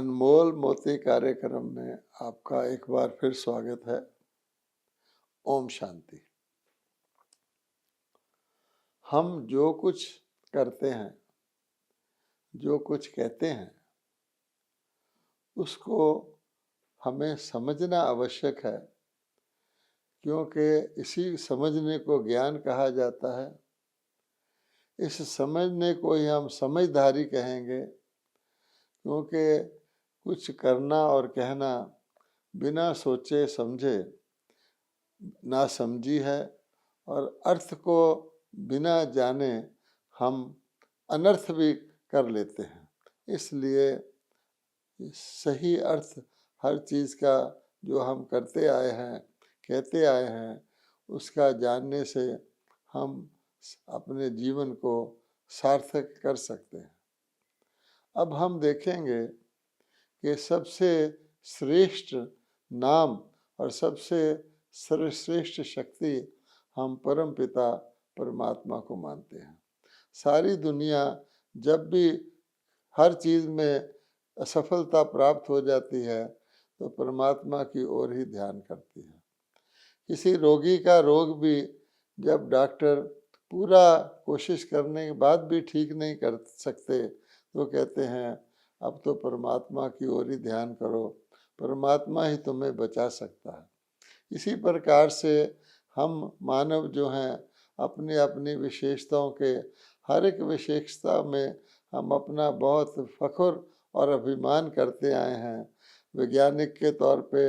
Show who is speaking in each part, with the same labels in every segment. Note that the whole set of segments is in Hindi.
Speaker 1: अनमोल मोती कार्यक्रम में आपका एक बार फिर स्वागत है। ओम शांति। हम जो कुछ करते हैं, जो कुछ कहते हैं, उसको हमें समझना आवश्यक है, क्योंकि इसी समझने को ज्ञान कहा जाता है। इस समझने को ही हम समझदारी कहेंगे, क्योंकि कुछ करना और कहना बिना सोचे समझे नासमझी है, और अर्थ को बिना जाने हम अनर्थ भी कर लेते हैं। इसलिए सही अर्थ हर चीज़ का जो हम करते आए हैं, कहते आए हैं, उसका जानने से हम अपने जीवन को सार्थक कर सकते हैं। अब हम देखेंगे कि सबसे श्रेष्ठ नाम और सबसे सर्वश्रेष्ठ शक्ति हम परम पिता परमात्मा को मानते हैं। सारी दुनिया जब भी हर चीज़ में असफलता प्राप्त हो जाती है तो परमात्मा की ओर ही ध्यान करती है। किसी रोगी का रोग भी जब डॉक्टर पूरा कोशिश करने के बाद भी ठीक नहीं कर सकते तो कहते हैं अब तो परमात्मा की ओर ही ध्यान करो, परमात्मा ही तुम्हें बचा सकता है। इसी प्रकार से हम मानव जो हैं अपनी अपनी विशेषताओं के हर एक विशेषता में हम अपना बहुत फख्र और अभिमान करते आए हैं। वैज्ञानिक के तौर पे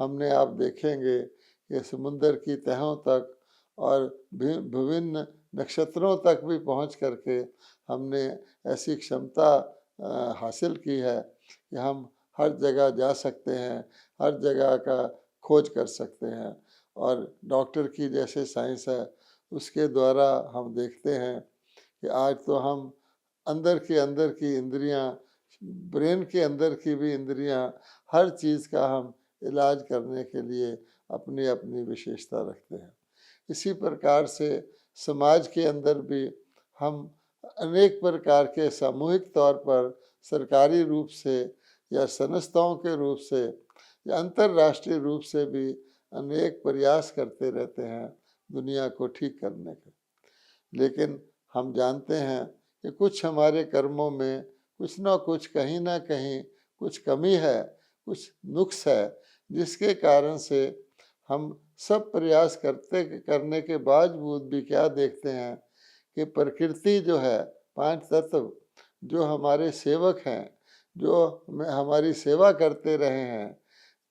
Speaker 1: हमने आप देखेंगे कि समुद्र की तहों तक और विभिन्न नक्षत्रों तक भी पहुंच करके हमने ऐसी क्षमता हासिल की है कि हम हर जगह जा सकते हैं, हर जगह का खोज कर सकते हैं। और डॉक्टर की जैसे साइंस है उसके द्वारा हम देखते हैं कि आज तो हम अंदर की इंद्रियां, ब्रेन के अंदर की भी इंद्रियां, हर चीज़ का हम इलाज करने के लिए अपनी अपनी विशेषता रखते हैं। इसी प्रकार से समाज के अंदर भी हम अनेक प्रकार के सामूहिक तौर पर सरकारी रूप से या संस्थाओं के रूप से या अंतर्राष्ट्रीय रूप से भी अनेक प्रयास करते रहते हैं दुनिया को ठीक करने के। लेकिन हम जानते हैं कि कुछ हमारे कर्मों में कुछ ना कुछ कहीं ना कहीं कुछ कमी है, कुछ नुक्स है, जिसके कारण से हम सब प्रयास करने के बावजूद भी क्या देखते हैं कि प्रकृति जो है, पांच तत्व जो हमारे सेवक हैं, जो हमारी सेवा करते रहे हैं,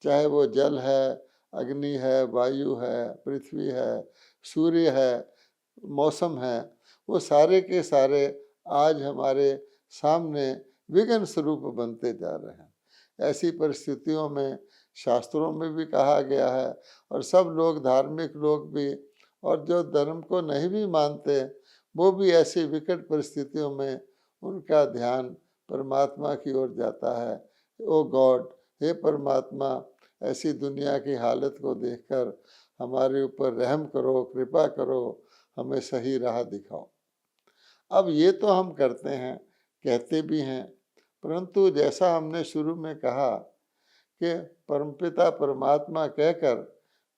Speaker 1: चाहे वो जल है, अग्नि है, वायु है, पृथ्वी है, सूर्य है, मौसम है, वो सारे के सारे आज हमारे सामने विघ्न स्वरूप बनते जा रहे हैं। ऐसी परिस्थितियों में शास्त्रों में भी कहा गया है, और सब लोग, धार्मिक लोग भी और जो धर्म को नहीं भी मानते वो भी ऐसी विकट परिस्थितियों में उनका ध्यान परमात्मा की ओर जाता है। ओ गॉड, हे परमात्मा, ऐसी दुनिया की हालत को देखकर हमारे ऊपर रहम करो, कृपा करो, हमें सही राह दिखाओ। अब ये तो हम करते हैं, कहते भी हैं, परंतु जैसा हमने शुरू में कहा कि परमपिता परमात्मा कहकर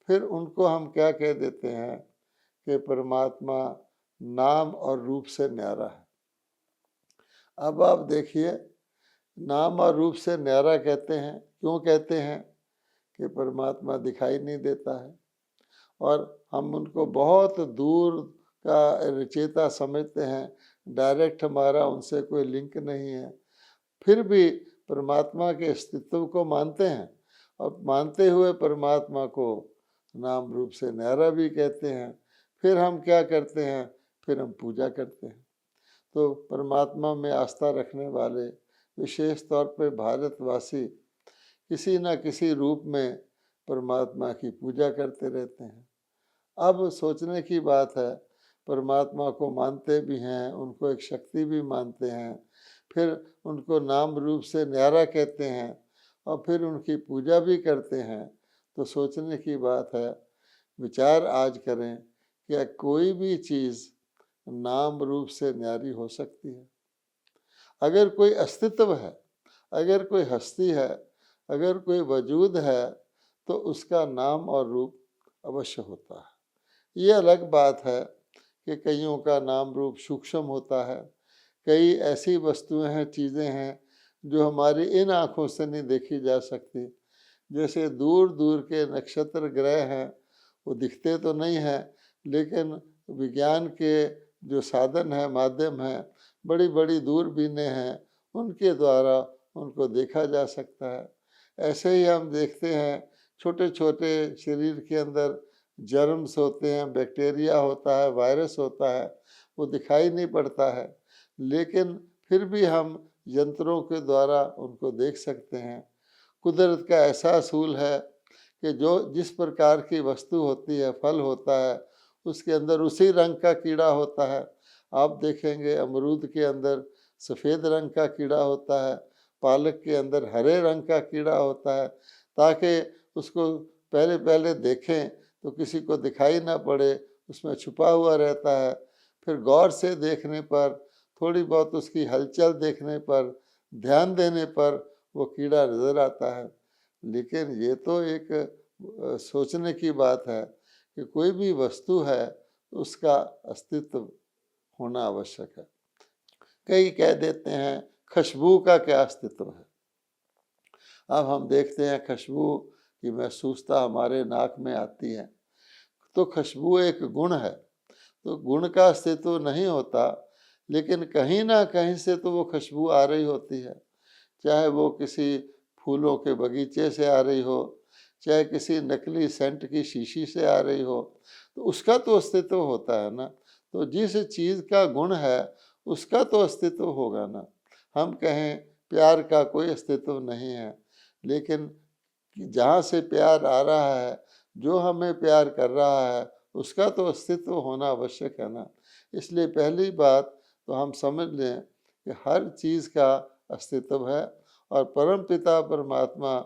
Speaker 1: फिर उनको हम क्या कह देते हैं कि परमात्मा नाम और रूप से न्यारा है। अब आप देखिए, नाम और रूप से न्यारा कहते हैं, क्यों कहते हैं कि परमात्मा दिखाई नहीं देता है और हम उनको बहुत दूर का रचयिता समझते हैं, डायरेक्ट हमारा उनसे कोई लिंक नहीं है। फिर भी परमात्मा के अस्तित्व को मानते हैं और मानते हुए परमात्मा को नाम रूप से न्यारा भी कहते हैं। फिर हम क्या करते हैं, फिर हम पूजा करते हैं। तो परमात्मा में आस्था रखने वाले, विशेष तौर पर भारतवासी, किसी न किसी रूप में परमात्मा की पूजा करते रहते हैं। अब सोचने की बात है, परमात्मा को मानते भी हैं, उनको एक शक्ति भी मानते हैं, फिर उनको नाम रूप से न्यारा कहते हैं और फिर उनकी पूजा भी करते हैं। तो सोचने की बात है, विचार आज करें, क्या कोई भी चीज़ नाम रूप से न्यारी हो सकती है? अगर कोई अस्तित्व है, अगर कोई हस्ती है, अगर कोई वजूद है, तो उसका नाम और रूप अवश्य होता है। ये अलग बात है कि कईयों का नाम रूप सूक्ष्म होता है, कई ऐसी वस्तुएं हैं, चीज़ें हैं जो हमारी इन आँखों से नहीं देखी जा सकती। जैसे दूर दूर के नक्षत्र ग्रह हैं, वो दिखते तो नहीं हैं, लेकिन विज्ञान के जो साधन हैं, माध्यम हैं, बड़ी बड़ी दूरबीनें हैं, उनके द्वारा उनको देखा जा सकता है। ऐसे ही हम देखते हैं छोटे छोटे शरीर के अंदर जर्म्स होते हैं, बैक्टीरिया होता है, वायरस होता है, वो दिखाई नहीं पड़ता है, लेकिन फिर भी हम यंत्रों के द्वारा उनको देख सकते हैं। कुदरत का ऐसा असूल है कि जो जिस प्रकार की वस्तु होती है, फल होता है, उसके अंदर उसी रंग का कीड़ा होता है। आप देखेंगे अमरूद के अंदर सफ़ेद रंग का कीड़ा होता है, पालक के अंदर हरे रंग का कीड़ा होता है, ताकि उसको पहले पहले देखें तो किसी को दिखाई ना पड़े, उसमें छुपा हुआ रहता है। फिर गौर से देखने पर, थोड़ी बहुत उसकी हलचल देखने पर, ध्यान देने पर वो कीड़ा नज़र आता है। लेकिन ये तो एक सोचने की बात है कि कोई भी वस्तु है, उसका अस्तित्व होना आवश्यक है। कई कह देते हैं खुशबू का क्या अस्तित्व है। अब हम देखते हैं खुशबू की महसूसता हमारे नाक में आती है, तो खुशबू एक गुण है, तो गुण का अस्तित्व नहीं होता, लेकिन कहीं ना कहीं से तो वो खुशबू आ रही होती है। चाहे वो किसी फूलों के बगीचे से आ रही हो, चाहे किसी नकली सेंट की शीशी से आ रही हो, तो उसका तो अस्तित्व होता है ना। तो जिस चीज़ का गुण है, उसका तो अस्तित्व होगा ना। हम कहें प्यार का कोई अस्तित्व नहीं है, लेकिन जहाँ से प्यार आ रहा है, जो हमें प्यार कर रहा है, उसका तो अस्तित्व होना आवश्यक है ना। इसलिए पहली बात तो हम समझ लें कि हर चीज़ का अस्तित्व है, और परम पिता परमात्मा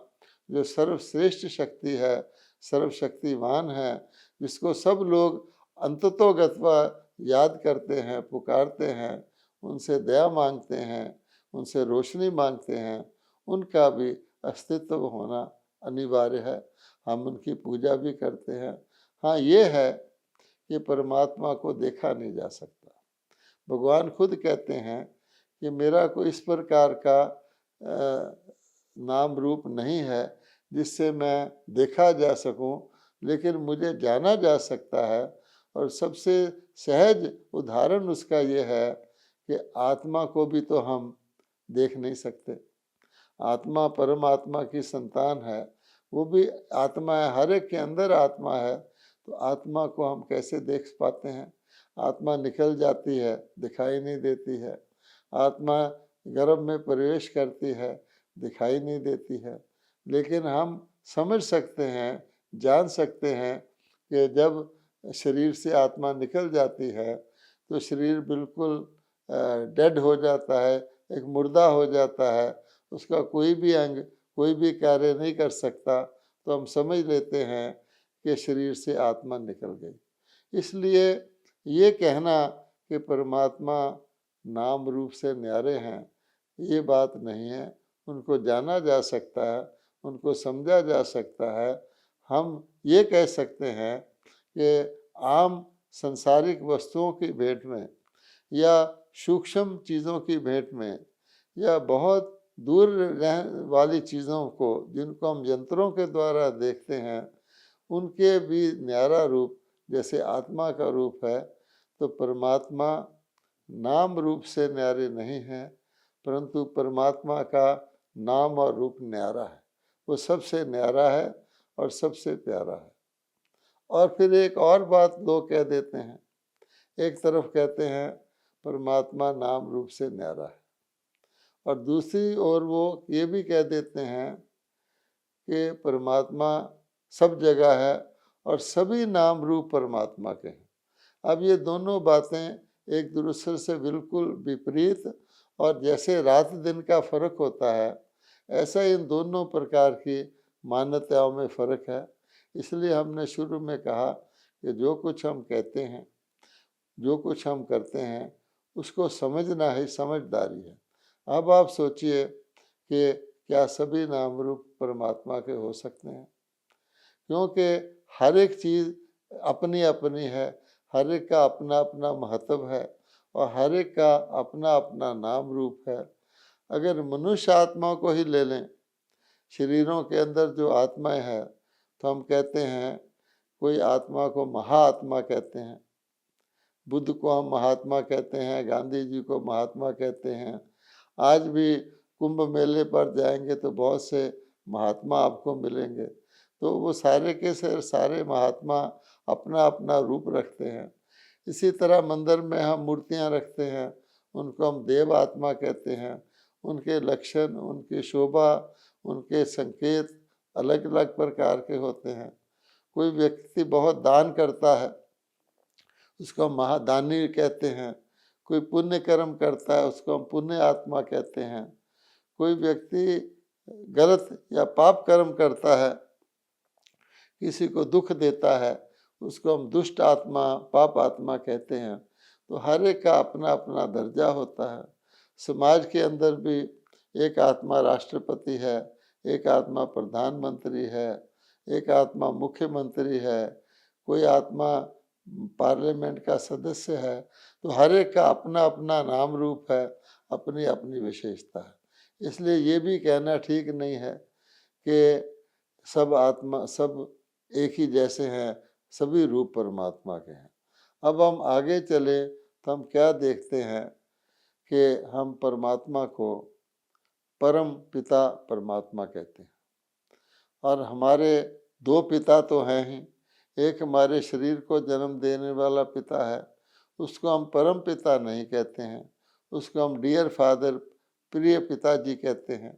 Speaker 1: जो सर्वश्रेष्ठ शक्ति है, सर्वशक्तिमान है, जिसको सब लोग अंततोगत्वा याद करते हैं, पुकारते हैं, उनसे दया मांगते हैं, उनसे रोशनी मांगते हैं, उनका भी अस्तित्व होना अनिवार्य है। हम उनकी पूजा भी करते हैं। हाँ, ये है कि परमात्मा को देखा नहीं जा सकता। भगवान खुद कहते हैं कि मेरा कोई इस प्रकार का नाम रूप नहीं है जिससे मैं देखा जा सकूं, लेकिन मुझे जाना जा सकता है। और सबसे सहज उदाहरण उसका ये है कि आत्मा को भी तो हम देख नहीं सकते। आत्मा परमात्मा की संतान है, वो भी आत्मा है, हर एक के अंदर आत्मा है, तो आत्मा को हम कैसे देख पाते हैं। आत्मा निकल जाती है, दिखाई नहीं देती है। आत्मा गर्भ में प्रवेश करती है, दिखाई नहीं देती है। लेकिन हम समझ सकते हैं, जान सकते हैं कि जब शरीर से आत्मा निकल जाती है तो शरीर बिल्कुल डेड हो जाता है, एक मुर्दा हो जाता है, उसका कोई भी अंग कोई भी कार्य नहीं कर सकता, तो हम समझ लेते हैं कि शरीर से आत्मा निकल गई। इसलिए ये कहना कि परमात्मा नाम रूप से न्यारे हैं, ये बात नहीं है। उनको जाना जा सकता है, उनको समझा जा सकता है। हम ये कह सकते हैं कि आम संसारिक वस्तुओं की भेंट में, या सूक्ष्म चीज़ों की भेंट में, या बहुत दूर रह वाली चीज़ों को जिनको हम यंत्रों के द्वारा देखते हैं, उनके भी न्यारा रूप जैसे आत्मा का रूप है, तो परमात्मा नाम रूप से न्यारे नहीं हैं, परंतु परमात्मा का नाम और रूप न्यारा है। वो सबसे न्यारा है और सबसे प्यारा है। और फिर एक और बात लोग कह देते हैं, एक तरफ कहते हैं परमात्मा नाम रूप से न्यारा है, और दूसरी ओर वो ये भी कह देते हैं कि परमात्मा सब जगह है और सभी नाम रूप परमात्मा के हैं। अब ये दोनों बातें एक दूसरे से बिल्कुल विपरीत, और जैसे रात दिन का फर्क होता है, ऐसा इन दोनों प्रकार की मान्यताओं में फ़र्क है। इसलिए हमने शुरू में कहा कि जो कुछ हम कहते हैं, जो कुछ हम करते हैं, उसको समझना ही समझदारी है। अब आप सोचिए कि क्या सभी नाम रूप परमात्मा के हो सकते हैं? क्योंकि हर एक चीज़ अपनी अपनी है, हर एक का अपना अपना महत्व है और हर एक का अपना अपना नाम रूप है। अगर मनुष्य आत्मा को ही ले लें, शरीरों के अंदर जो आत्माएं हैं, तो हम कहते हैं कोई आत्मा को महाआत्मा कहते हैं, बुद्ध को हम महात्मा कहते हैं, गांधी जी को महात्मा कहते हैं। आज भी कुंभ मेले पर जाएंगे तो बहुत से महात्मा आपको मिलेंगे। तो वो सारे के सारे महात्मा अपना अपना रूप रखते हैं। इसी तरह मंदिर में हम मूर्तियां रखते हैं, उनको हम देव आत्मा कहते हैं। उनके लक्षण, उनकी शोभा, उनके संकेत अलग अलग प्रकार के होते हैं। कोई व्यक्ति बहुत दान करता है, उसको हम महादानी कहते हैं। कोई पुण्य कर्म करता है, उसको हम पुण्य आत्मा कहते हैं। कोई व्यक्ति गलत या पाप कर्म करता है, किसी को दुख देता है, उसको हम दुष्ट आत्मा, पाप आत्मा कहते हैं। तो हर एक का अपना अपना दर्जा होता है। समाज के अंदर भी एक आत्मा राष्ट्रपति है, एक आत्मा प्रधानमंत्री है, एक आत्मा मुख्यमंत्री है, कोई आत्मा पार्लियामेंट का सदस्य है। तो हर एक का अपना अपना नाम रूप है, अपनी अपनी विशेषता है। इसलिए ये भी कहना ठीक नहीं है कि सब आत्मा सब एक ही जैसे हैं, सभी रूप परमात्मा के हैं। अब हम आगे चले तो हम क्या देखते हैं कि हम परमात्मा को परम पिता परमात्मा कहते हैं। और हमारे दो पिता तो हैं ही। एक हमारे शरीर को जन्म देने वाला पिता है, उसको हम परम पिता नहीं कहते हैं, उसको हम डियर फादर, प्रिय पिताजी कहते हैं।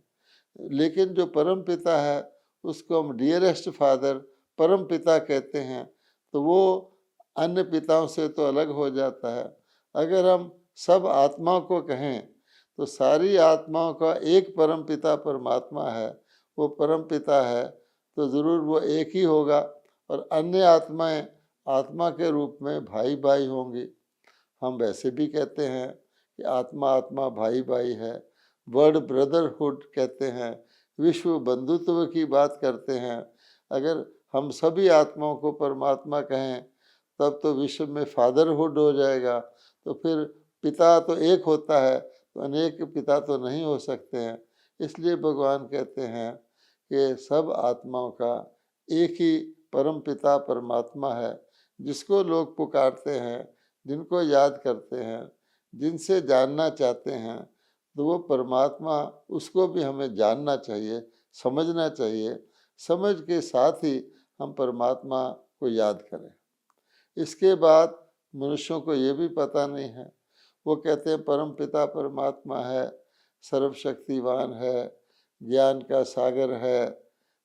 Speaker 1: लेकिन जो परम पिता है उसको हम डियरेस्ट फादर, परम पिता कहते हैं। तो वो अन्य पिताओं से तो अलग हो जाता है। अगर हम सब आत्मा को कहें तो सारी आत्माओं का एक परम पिता परमात्मा है, वो परम पिता है, तो ज़रूर वो एक ही होगा और अन्य आत्माएं आत्मा के रूप में भाई भाई होंगी। हम वैसे भी कहते हैं कि आत्मा आत्मा भाई भाई है, वर्ड ब्रदरहुड कहते हैं, विश्व बंधुत्व की बात करते हैं। अगर हम सभी आत्माओं को परमात्मा कहें तब तो विश्व में फादरहुड हो जाएगा। तो फिर पिता तो एक होता है, तो अनेक पिता तो नहीं हो सकते हैं। इसलिए भगवान कहते हैं कि सब आत्माओं का एक ही परम पिता परमात्मा है, जिसको लोग पुकारते हैं, जिनको याद करते हैं, जिनसे जानना चाहते हैं। तो वो परमात्मा, उसको भी हमें जानना चाहिए, समझना चाहिए। समझ के साथ ही हम परमात्मा को याद करें। इसके बाद मनुष्यों को ये भी पता नहीं है। वो कहते हैं परम पिता परमात्मा है, सर्वशक्तिवान है, ज्ञान का सागर है,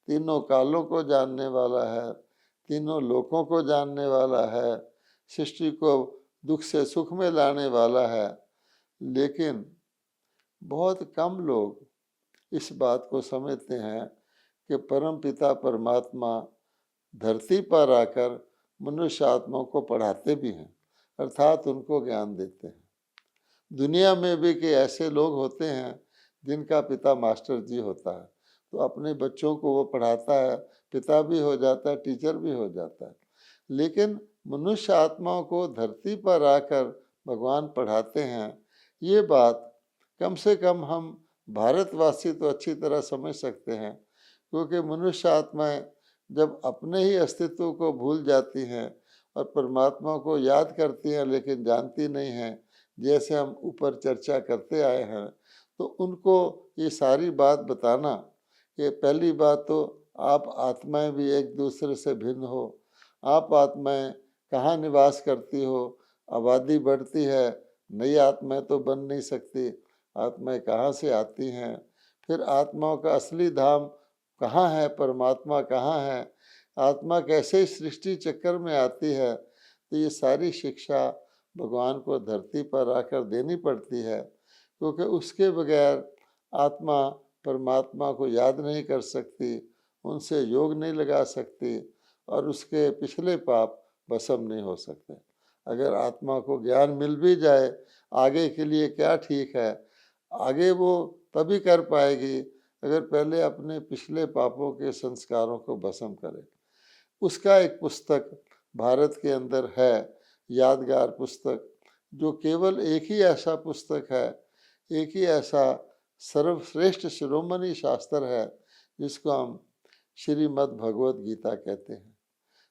Speaker 1: तीनों कालों को जानने वाला है, तीनों लोकों को जानने वाला है, सृष्टि को दुख से सुख में लाने वाला है। लेकिन बहुत कम लोग इस बात को समझते हैं कि परम पिता परमात्मा धरती पर आकर मनुष्य आत्माओं को पढ़ाते भी हैं, अर्थात उनको ज्ञान देते हैं। दुनिया में भी कि ऐसे लोग होते हैं जिनका पिता मास्टर जी होता है, तो अपने बच्चों को वो पढ़ाता है, पिता भी हो जाता है, टीचर भी हो जाता है। लेकिन मनुष्य आत्माओं को धरती पर आकर भगवान पढ़ाते हैं, ये बात कम से कम हम भारतवासी तो अच्छी तरह समझ सकते हैं। क्योंकि मनुष्य आत्माएं जब अपने ही अस्तित्व को भूल जाती हैं और परमात्मा को याद करती हैं लेकिन जानती नहीं हैं, जैसे हम ऊपर चर्चा करते आए हैं, तो उनको ये सारी बात बताना कि पहली बात तो आप आत्माएं भी एक दूसरे से भिन्न हो। आप आत्माएं कहाँ निवास करती हो, आबादी बढ़ती है, नई आत्माएं तो बन नहीं सकती, आत्माएं कहाँ से आती हैं, फिर आत्माओं का असली धाम कहाँ है, परमात्मा कहाँ है, आत्मा कैसे सृष्टि चक्कर में आती है। तो ये सारी शिक्षा भगवान को धरती पर आकर देनी पड़ती है, क्योंकि उसके बगैर आत्मा परमात्मा को याद नहीं कर सकती, उनसे योग नहीं लगा सकती और उसके पिछले पाप भस्म नहीं हो सकते। अगर आत्मा को ज्ञान मिल भी जाए, आगे के लिए क्या ठीक है, आगे वो तभी कर पाएगी अगर पहले अपने पिछले पापों के संस्कारों को भस्म करे। उसका एक पुस्तक भारत के अंदर है, यादगार पुस्तक, जो केवल एक ही ऐसा पुस्तक है, एक ही ऐसा सर्वश्रेष्ठ शिरोमणि शास्त्र है जिसको हम श्रीमद् भगवत गीता कहते हैं।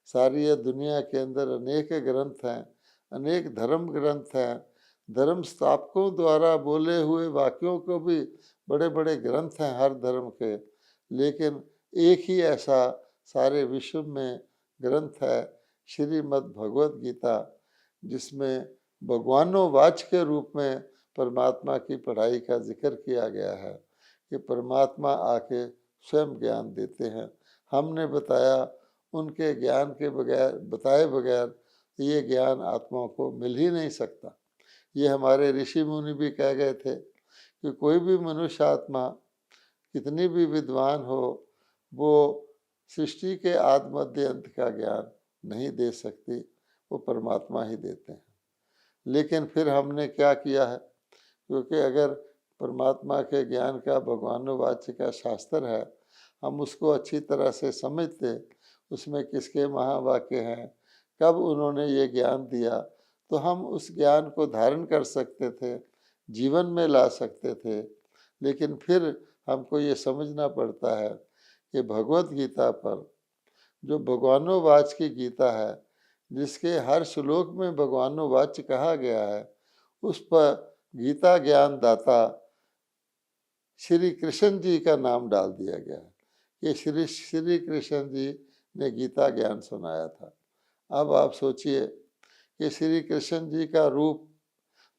Speaker 1: सारी ये दुनिया के अंदर अनेक ग्रंथ हैं, अनेक धर्म ग्रंथ हैं, धर्म स्थापकों द्वारा बोले हुए वाक्यों को भी बड़े बड़े ग्रंथ हैं हर धर्म के, लेकिन एक ही ऐसा सारे विश्व में ग्रंथ है श्रीमद् भगवत गीता, जिसमें भगवानों वाच के रूप में परमात्मा की पढ़ाई का जिक्र किया गया है कि परमात्मा आके स्वयं ज्ञान देते हैं। हमने बताया, उनके ज्ञान के बगैर, बताए बगैर ये ज्ञान आत्माओं को मिल ही नहीं सकता। ये हमारे ऋषि मुनि भी कह गए थे कि कोई भी मनुष्य आत्मा कितनी भी विद्वान हो, वो सृष्टि के आदि मध्य अंत का ज्ञान नहीं दे सकती, वो परमात्मा ही देते हैं। लेकिन फिर हमने क्या किया है, क्योंकि अगर परमात्मा के ज्ञान का भगवानोवाच्य का शास्त्र है, हम उसको अच्छी तरह से समझते, उसमें किसके महावाक्य हैं, कब उन्होंने ये ज्ञान दिया, तो हम उस ज्ञान को धारण कर सकते थे, जीवन में ला सकते थे। लेकिन फिर हमको ये समझना पड़ता है कि भगवत गीता पर, जो भगवानोवाच की गीता है, जिसके हर श्लोक में भगवानोवाच कहा गया है, उस पर गीता ज्ञान दाता श्री कृष्ण जी का नाम डाल दिया गया है कि श्री कृष्ण जी ने गीता ज्ञान सुनाया था। अब आप सोचिए कि श्री कृष्ण जी का रूप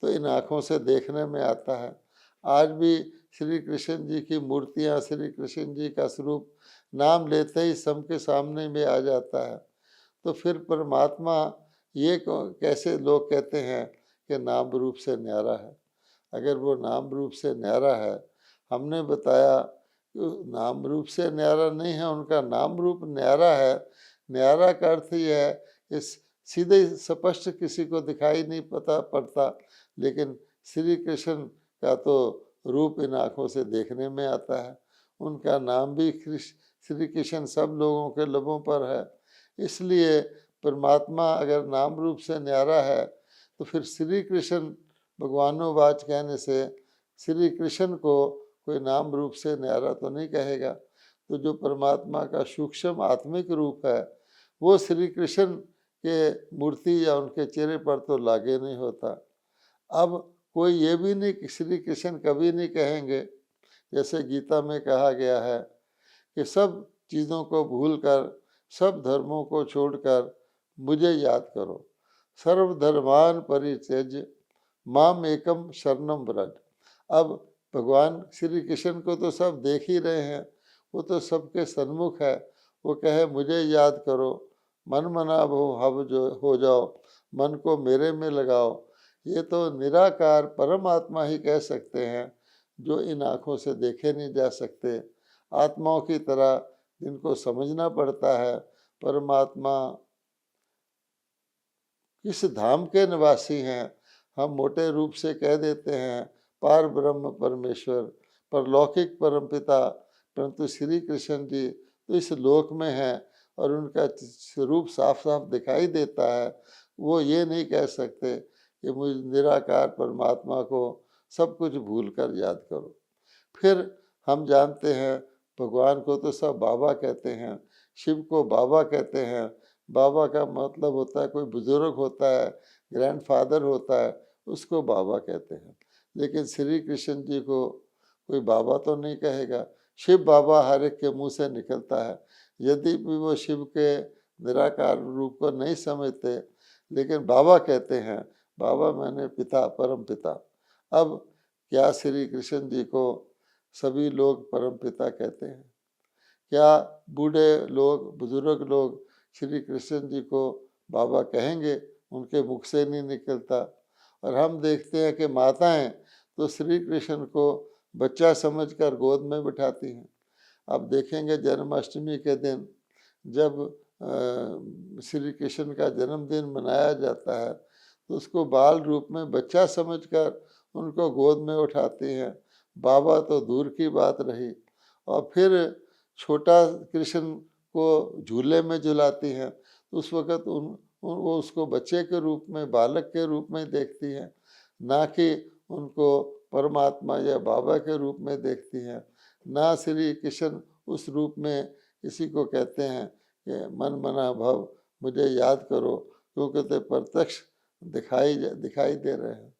Speaker 1: तो इन आँखों से देखने में आता है। आज भी श्री कृष्ण जी की मूर्तियाँ, श्री कृष्ण जी का स्वरूप नाम लेते ही सबके सामने में आ जाता है। तो फिर परमात्मा ये कैसे लोग कहते हैं कि नाम रूप से न्यारा है? अगर वो नाम रूप से न्यारा है, हमने बताया कि नाम रूप से न्यारा नहीं है, उनका नाम रूप न्यारा है। न्यारा का अर्थ यह है कि सीधे स्पष्ट किसी को दिखाई नहीं पड़ता, लेकिन श्री कृष्ण का तो रूप इन आँखों से देखने में आता है। उनका नाम भी श्री कृष्ण सब लोगों के लबों पर है। इसलिए परमात्मा अगर नाम रूप से न्यारा है, तो फिर श्री कृष्ण भगवानोवाच कहने से श्री कृष्ण को कोई नाम रूप से न्यारा तो नहीं कहेगा। तो जो परमात्मा का सूक्ष्म आत्मिक रूप है, वो श्री कृष्ण के मूर्ति या उनके चेहरे पर तो लागे नहीं होता। अब कोई ये भी नहीं, श्री कृष्ण कभी नहीं कहेंगे, जैसे गीता में कहा गया है कि सब चीज़ों को भूलकर, सब धर्मों को छोड़कर मुझे याद करो, सर्वधर्मान परित्यज्य माम एकम शरणम व्रज। अब भगवान श्री कृष्ण को तो सब देख ही रहे हैं, वो तो सबके सन्मुख है। वो कहे मुझे याद करो, मन मना भाव जो हो जाओ, मन को मेरे में लगाओ। ये तो निराकार परमात्मा ही कह सकते हैं, जो इन आँखों से देखे नहीं जा सकते। आत्माओं की तरह जिनको समझना पड़ता है परमात्मा किस धाम के निवासी हैं, हम मोटे रूप से कह देते हैं पार ब्रह्म परमेश्वर, परलौकिक परमपिता, परंतु श्री कृष्ण जी तो इस लोक में हैं और उनका स्वरूप साफ साफ दिखाई देता है। वो ये नहीं कह सकते कि मुझ निराकार परमात्मा को सब कुछ भूल कर याद करो। फिर हम जानते हैं भगवान को तो सब बाबा कहते हैं, शिव को बाबा कहते हैं। बाबा का मतलब होता है कोई बुजुर्ग होता है, ग्रैंडफादर होता है, उसको बाबा कहते हैं। लेकिन श्री कृष्ण जी को कोई बाबा तो नहीं कहेगा। शिव बाबा हर एक के मुंह से निकलता है, यदि भी वो शिव के निराकार रूप को नहीं समझते, लेकिन बाबा कहते हैं। बाबा मैंने पिता, परम पिता। अब क्या श्री कृष्ण जी को सभी लोग परम पिता कहते हैं? क्या बूढ़े लोग, बुजुर्ग लोग श्री कृष्ण जी को बाबा कहेंगे? उनके मुख से नहीं निकलता। और हम देखते हैं कि माताएं तो श्री कृष्ण को बच्चा समझकर गोद में बिठाती हैं। अब देखेंगे जन्माष्टमी के दिन जब श्री कृष्ण का जन्मदिन मनाया जाता है, तो उसको बाल रूप में बच्चा समझकर उनको गोद में उठाती हैं। बाबा तो दूर की बात रही। और फिर छोटा कृष्ण को झूले में झुलाती हैं, तो उस वक़्त वो उसको बच्चे के रूप में, बालक के रूप में देखती हैं, ना कि उनको परमात्मा या बाबा के रूप में देखती हैं। ना श्री कृष्ण उस रूप में किसी को कहते हैं कि मन मना भव, मुझे याद करो, क्योंकि तो प्रत्यक्ष दिखाई दे रहे हैं।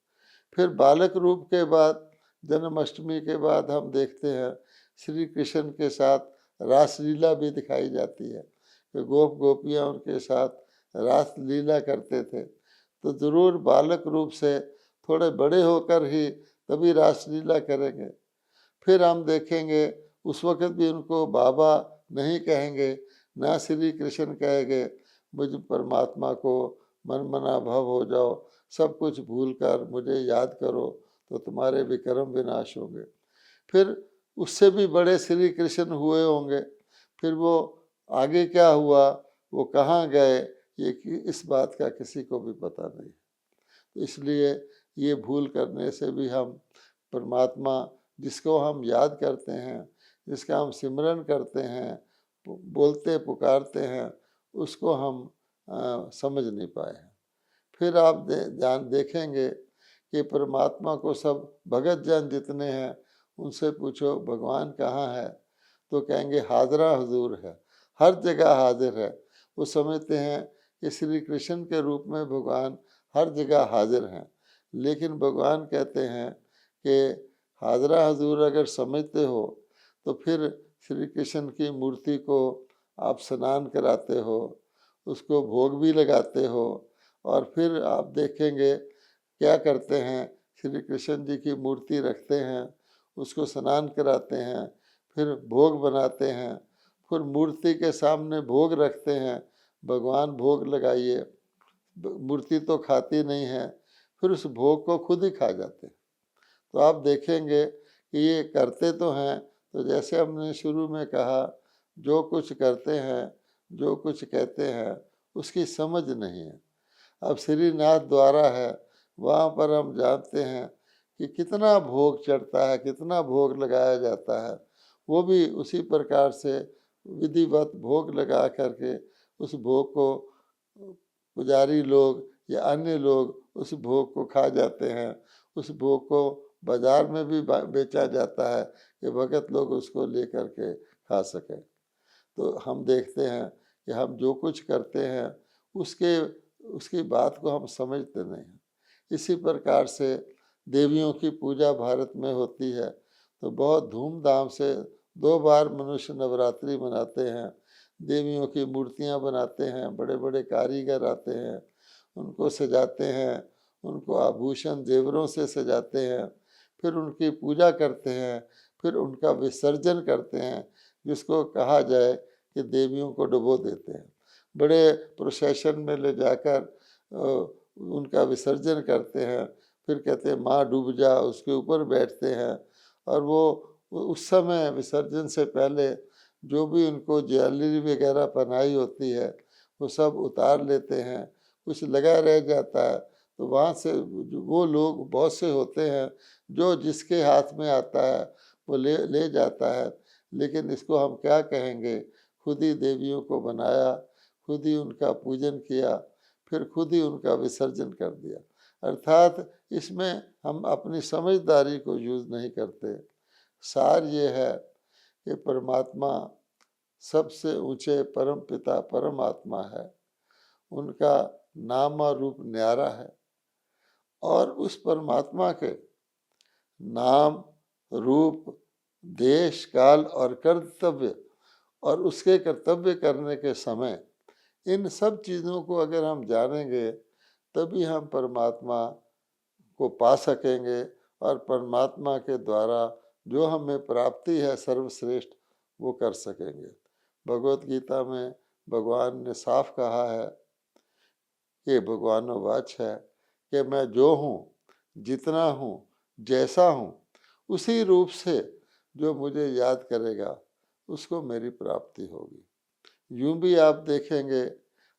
Speaker 1: फिर बालक रूप के बाद, जन्माष्टमी के बाद हम देखते हैं श्री कृष्ण के साथ रासलीला भी दिखाई जाती है कि गोप गोपियाँ उनके साथ रास लीला करते थे। तो ज़रूर बालक रूप से थोड़े बड़े होकर ही तभी रासलीला करेंगे। फिर हम देखेंगे उस वक़्त भी उनको बाबा नहीं कहेंगे, ना श्री कृष्ण कहेंगे मुझ परमात्मा को मन मना भव हो जाओ, सब कुछ भूल कर मुझे याद करो तो तुम्हारे विक्रम विनाश होंगे। फिर उससे भी बड़े श्री कृष्ण हुए होंगे, फिर वो आगे क्या हुआ, वो कहाँ गए, ये इस बात का किसी को भी पता नहीं। तो इसलिए ये भूल करने से भी हम परमात्मा जिसको हम याद करते हैं, जिसका हम सिमरन करते हैं, बोलते पुकारते हैं, उसको हम समझ नहीं पाए हैं। फिर आप देखेंगे कि परमात्मा को सब भगत जन जितने हैं उनसे पूछो भगवान कहाँ है, तो कहेंगे हाजरा हुजूर है, हर जगह हाजिर है। वो समझते हैं कि श्री कृष्ण के रूप में भगवान हर जगह हाजिर हैं, लेकिन भगवान कहते हैं कि हाजरा हुजूर अगर समझते हो तो फिर श्री कृष्ण की मूर्ति को आप स्नान कराते हो, उसको भोग भी लगाते हो, और फिर आप देखेंगे क्या करते हैं, श्री कृष्ण जी की मूर्ति रखते हैं, उसको स्नान कराते हैं, फिर भोग बनाते हैं, फिर मूर्ति के सामने भोग रखते हैं, भगवान भोग लगाइए, मूर्ति तो खाती नहीं है, फिर उस भोग को खुद ही खा जाते हैं। तो आप देखेंगे कि ये करते तो हैं, तो जैसे हमने शुरू में कहा, जो कुछ करते हैं, जो कुछ कहते हैं, उसकी समझ नहीं है। अब श्रीनाथ द्वारा है, वहाँ पर हम जानते हैं कि कितना भोग चढ़ता है, कितना भोग लगाया जाता है, वो भी उसी प्रकार से विधिवत भोग लगा करके उस भोग को पुजारी लोग या अन्य लोग उस भोग को खा जाते हैं। उस भोग को बाजार में भी बेचा जाता है कि भगत लोग उसको लेकर के खा सकें। तो हम देखते हैं कि हम जो कुछ करते हैं उसकी बात को हम समझते नहीं हैं। इसी प्रकार से देवियों की पूजा भारत में होती है, तो बहुत धूमधाम से 2 बार मनुष्य नवरात्रि मनाते हैं, देवियों की मूर्तियां बनाते हैं, बड़े बड़े कारीगर आते हैं, उनको सजाते हैं, उनको आभूषण जेवरों से सजाते हैं, फिर उनकी पूजा करते हैं, फिर उनका विसर्जन करते हैं, जिसको कहा जाए कि देवियों को डुबो देते हैं। बड़े प्रोसेशन में ले जाकर उनका विसर्जन करते हैं, फिर कहते हैं माँ डूब जा, उसके ऊपर बैठते हैं, और वो उस समय विसर्जन से पहले जो भी उनको ज्वेलरी वगैरह पहनाई होती है वो सब उतार लेते हैं, कुछ लगा रह जाता है। तो वहाँ से वो लोग बहुत से होते हैं जो जिसके हाथ में आता है वो ले जाता है, लेकिन इसको हम क्या कहेंगे, खुद ही देवियों को बनाया, खुद ही उनका पूजन किया, फिर खुद ही उनका विसर्जन कर दिया। अर्थात इसमें हम अपनी समझदारी को यूज़ नहीं करते। सार ये है कि परमात्मा सबसे ऊंचे परम पिता परमात्मा है, उनका नाम और रूप न्यारा है, और उस परमात्मा के नाम, रूप, देश, काल और कर्तव्य, और उसके कर्तव्य करने के समय, इन सब चीज़ों को अगर हम जानेंगे तभी हम परमात्मा को पा सकेंगे, और परमात्मा के द्वारा जो हमें प्राप्ति है सर्वश्रेष्ठ वो कर सकेंगे। भगवत गीता में भगवान ने साफ कहा है कि भगवानोवाच है कि मैं जो हूँ, जितना हूँ, जैसा हूँ, उसी रूप से जो मुझे याद करेगा उसको मेरी प्राप्ति होगी। यूं भी आप देखेंगे,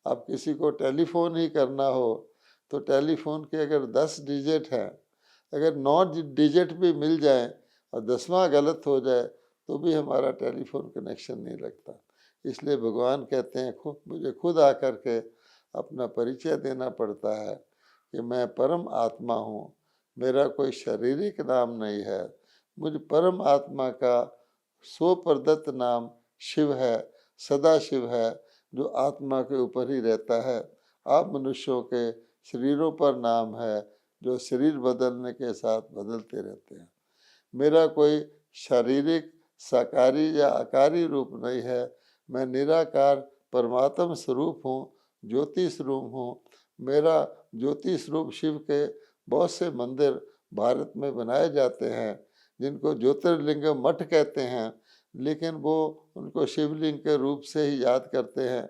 Speaker 1: आप किसी को टेलीफोन ही करना हो तो टेलीफोन के अगर 10 डिजिट हैं, अगर 9 डिजिट भी मिल जाए और 10वां गलत हो जाए तो भी हमारा टेलीफोन कनेक्शन नहीं लगता। इसलिए भगवान कहते हैं मुझे खुद आकर के अपना परिचय देना पड़ता है कि मैं परम आत्मा हूँ, मेरा कोई शारीरिक नाम नहीं है। मुझ परम आत्मा का सो प्रदत्त नाम शिव है, सदा शिव है, जो आत्मा के ऊपर ही रहता है। आप मनुष्यों के शरीरों पर नाम है, जो शरीर बदलने के साथ बदलते रहते हैं। मेरा कोई शारीरिक साकारी या आकारी रूप नहीं है। मैं निराकार परमात्म स्वरूप हूँ, ज्योति स्वरूप हूँ। मेरा ज्योति स्वरूप शिव के बहुत से मंदिर भारत में बनाए जाते हैं, जिनको ज्योतिर्लिंग मठ कहते हैं, लेकिन वो उनको शिवलिंग के रूप से ही याद करते हैं।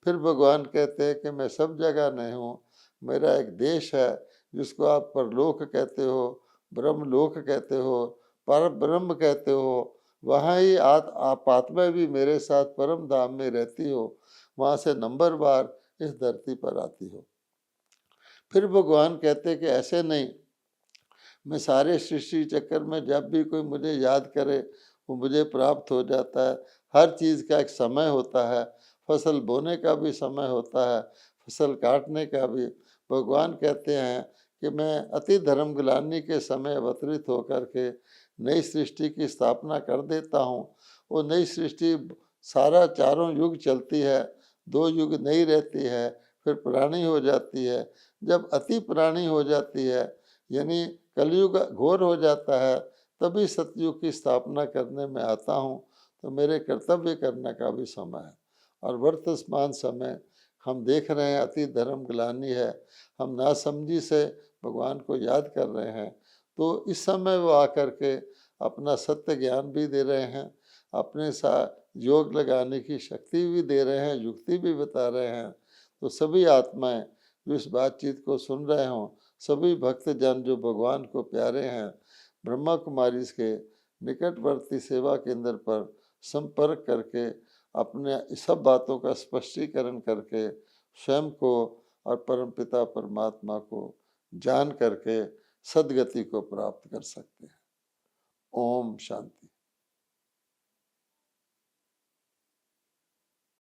Speaker 1: फिर भगवान कहते हैं कि मैं सब जगह नहीं हूँ, मेरा एक देश है जिसको आप परलोक कहते हो, ब्रह्मलोक कहते हो, पर ब्रह्म कहते हो। वहाँ ही आप आत्मा भी मेरे साथ परम धाम में रहती हो, वहाँ से नंबर बार इस धरती पर आती हो। फिर भगवान कहते हैं कि ऐसे नहीं, मैं सारे सृष्टि चक्कर में जब भी कोई मुझे याद करे वो मुझे प्राप्त हो जाता है। हर चीज़ का एक समय होता है, फसल बोने का भी समय होता है, फसल काटने का भी। भगवान कहते हैं कि मैं अति धर्म ग्लानि के समय अवतरित होकर के नई सृष्टि की स्थापना कर देता हूँ। वो नई सृष्टि सारा चारों युग चलती है, 2 युग नहीं रहती है, फिर पुरानी हो जाती है। जब अति पुरानी हो जाती है, यानी कलयुग घोर हो जाता है, तभी सतयुग की स्थापना करने में आता हूँ। तो मेरे कर्तव्य करने का भी समय है। और वर्तमान समय हम देख रहे हैं अति धर्म ग्लानि है, हम नासमझी से भगवान को याद कर रहे हैं। तो इस समय वो आकर के अपना सत्य ज्ञान भी दे रहे हैं, अपने साथ योग लगाने की शक्ति भी दे रहे हैं, युक्ति भी बता रहे हैं। तो सभी आत्माएं जो इस बातचीत को सुन रहे हों, सभी भक्तजन जो भगवान को प्यारे हैं, ब्रह्मा कुमारी के निकटवर्ती सेवा केंद्र पर संपर्क करके अपने सब बातों का स्पष्टीकरण करके स्वयं को और परमपिता परमात्मा को जान करके सदगति को प्राप्त कर सकते हैं। ओम शांति।